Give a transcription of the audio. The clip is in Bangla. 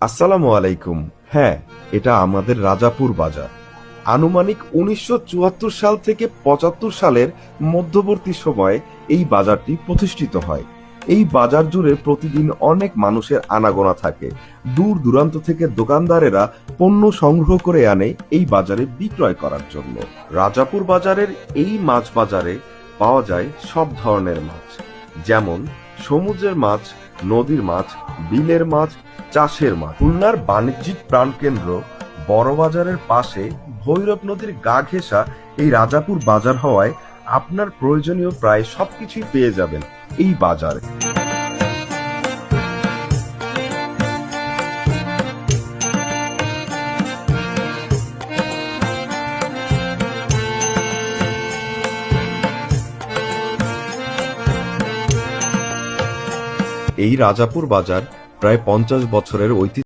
আসসালামু আলাইকুম। হ্যাঁ, এটা আমাদের রাজাপুর বাজার। আনুমানিক ১৯৭৪ সাল থেকে ৭৫ সালের মধ্যবর্তী সময়ে এই বাজারটি প্রতিষ্ঠিত হয়। এই বাজার জুড়ে প্রতিদিন অনেক মানুষের আনাগোনা থাকে। দূর দূরান্ত থেকে দোকানদারেরা পণ্য সংগ্রহ করে আনে এই বাজারে বিক্রয় করার জন্য। রাজাপুর বাজারের এই মাছ বাজারে পাওয়া যায় সব ধরনের মাছ, যেমন সমুদ্রের মাছ, নদীর মাছ, বিলের মাছ, চাষের মাছ। খুলনার বাণিজ্যিক প্রাণকেন্দ্র বড়বাজারের পাশে ভৈরব নদীর গা ঘেঁষা এই রাজাপুর বাজার হওয়ায় আপনার প্রয়োজনীয় প্রায় সবকিছুই পেয়ে যাবেন এই বাজারে। এই রাজাপুর বাজার প্রায় ৫০ বছরের ঐতিহ্য।